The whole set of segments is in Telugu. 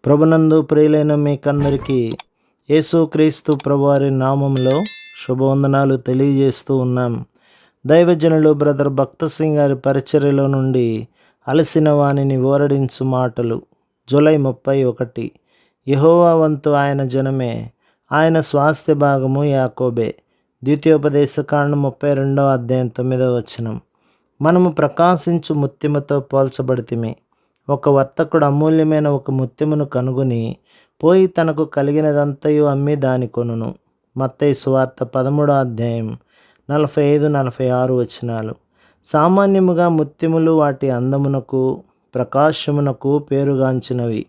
ప్రభునందు ప్రియులైన మీకందరికీ యేసుక్రీస్తు ప్రభువారి నామంలో శుభవందనాలు తెలియజేస్తూ ఉన్నాం. దైవజనులు బ్రదర్ భక్త సింగ్ గారి పరిచర్యలో నుండి అలసిన వానిని ఓరడించు మాటలు. జూలై 31. యెహోవా వంతు ఆయన జనమే, ఆయన స్వాస్థ్య భాగము యాకోబే. ద్వితీయోపదేశకాండం 32వ అధ్యాయం 9వ వచనం. మనము ప్రకాశించు ముత్యముతో పోల్చబడితిమి. ఒక వర్తకుడు అమూల్యమైన ఒక ముత్యమును కనుగొని పోయి తనకు కలిగినదంతయు అమ్మి దాని కొనును. మత్తయి సువార్త 13వ అధ్యాయం 45-46 వచనాలు. సామాన్యముగా ముత్యములు వాటి అందమునకు ప్రకాశమునకు పేరుగాంచినవి.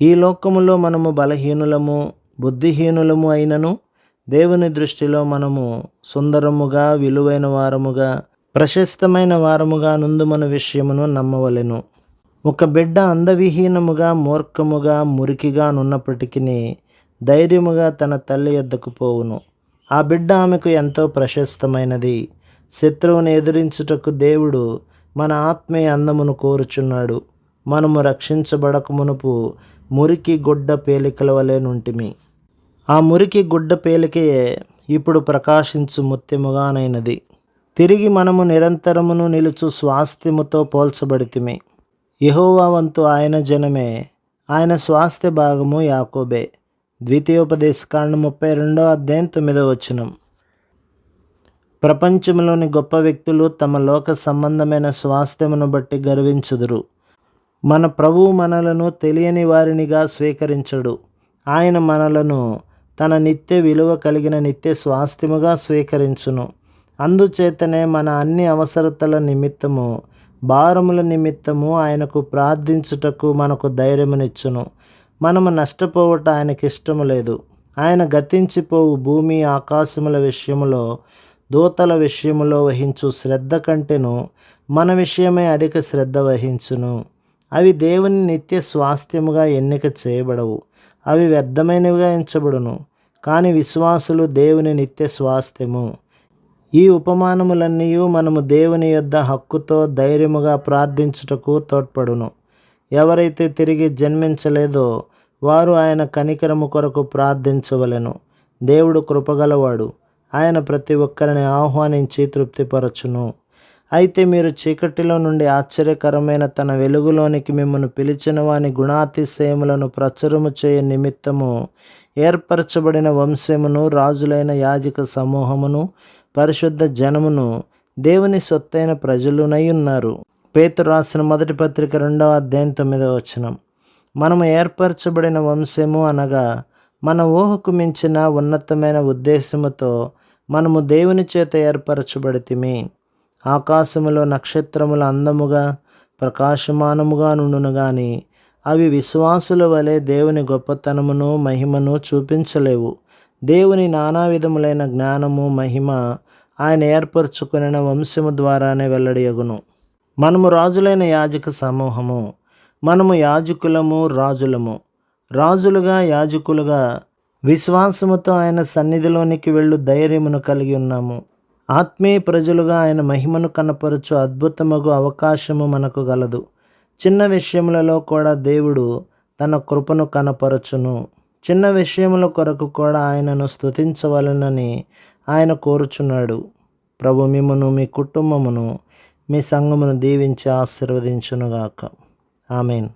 ఈ లోకములో మనము బలహీనులము, బుద్ధిహీనులము అయినను దేవుని దృష్టిలో మనము సుందరముగా, విలువైన వారముగా, ప్రశస్తమైన వారముగా నుందుమన విషయమును నమ్మవలెను. ఒక బిడ్డ అందవిహీనముగా, మూర్ఖముగా, మురికిగా నున్నప్పటికీ ధైర్యముగా తన తల్లి యొద్దకు పోవును. ఆ బిడ్డ ఆమెకు ఎంతో ప్రశస్తమైనది. శత్రువును ఎదిరించుటకు దేవుడు మన ఆత్మీయ అందమును కోరుచున్నాడు. మనము రక్షించబడక మునుపు మురికి గుడ్డ పేలికల వలె నుంటిమి. ఆ మురికి గుడ్డ పేలికయే ఇప్పుడు ప్రకాశించు ముత్యముగానైనది. తిరిగి మనము నిరంతరమును నిలుచు స్వాస్థ్యముతో పోల్చబడితిమి. యెహోవా వంతు ఆయన జనమే, ఆయన స్వాస్థ్య భాగము యాకోబే. ద్వితీయోపదేశకాండం 32వ అధ్యాయం 9వ వచనం. ప్రపంచంలోని గొప్ప వ్యక్తులు తమ లోక సంబంధమైన స్వాస్థ్యమును బట్టి గర్వించుదురు. మన ప్రభువు మనలను తెలియని వారినిగా స్వీకరించడు. ఆయన మనలను తన నిత్య విలువ కలిగిన నిత్య స్వాస్థ్యముగా స్వీకరించును. అందుచేతనే మన అన్ని అవసరతల నిమిత్తము, భారముల నిమిత్తము ఆయనకు ప్రార్థించుటకు మనకు ధైర్యమునిచ్చును. మనము నష్టపోవట ఆయనకి ఇష్టము లేదు. ఆయన గతించిపోవు భూమి ఆకాశముల విషయములో, దూతల విషయములో వహించు శ్రద్ధ కంటేను మన విషయమై అధిక శ్రద్ధ వహించును. అవి దేవుని నిత్య స్వాస్థ్యముగా ఎన్నిక చేయబడవు. అవి వ్యర్థమైనవిగా ఎంచబడును. కానీ విశ్వాసులు దేవుని నిత్య స్వాస్థ్యము. ఈ ఉపమానములన్నీ మనము దేవుని యొద్ద హక్కుతో ధైర్యముగా ప్రార్థించుటకు తోడ్పడును. ఎవరైతే తిరిగి జన్మించలేదో వారు ఆయన కనికరము కొరకు ప్రార్థించవలెను. దేవుడు కృపగలవాడు. ఆయన ప్రతి ఒక్కరిని ఆహ్వానించి తృప్తిపరచును. అయితే మీరు చీకటిలో నుండి ఆశ్చర్యకరమైన తన వెలుగులోనికి మిమ్మల్ని పిలిచిన వాని గుణాతిశయములను ప్రచురము చేయ నిమిత్తము ఏర్పరచబడిన వంశమును, రాజులైన యాజక సమూహమును, పరిశుద్ధ జనమును, దేవుని సొత్తైన ప్రజలునై ఉన్నారు. పేతురు రాసిన మొదటి పత్రిక 2వ అధ్యాయం 9వ వచనం. మనము ఏర్పరచబడిన వంశము అనగా మన ఊహకు మించిన ఉన్నతమైన ఉద్దేశముతో మనము దేవుని చేత ఏర్పరచబడితిమి. ఆకాశములో నక్షత్రముల అందముగా ప్రకాశమానముగా నుండును గాని అవి విశ్వాసుల వలె దేవుని గొప్పతనమును మహిమను చూపించలేవు. దేవుని నానా విధములైన జ్ఞానము, మహిమ ఆయన ఏర్పరచుకున్న వంశము ద్వారానే వెల్లడియగును. మనము రాజులైన యాజక సమూహము. మనము యాజకులము, రాజులము. రాజులుగా, యాజకులుగా విశ్వాసముతో ఆయన సన్నిధిలోనికి వెళ్ళు ధైర్యమును కలిగి ఉన్నాము. ఆత్మీయ ప్రజలుగా ఆయన మహిమను కనపరచు అద్భుతమగు అవకాశము మనకు గలదు. చిన్న విషయములలో కూడా దేవుడు తన కృపను కనపరచును. చిన్న విషయముల కొరకు కూడా ఆయనను స్తుతించవలెనని ఆయన కోరుచున్నాడు. ప్రభు మిమ్మును, మీ కుటుంబమును, మీ సంఘమును దీవించి ఆశీర్వదించునుగాక. ఆమేన్.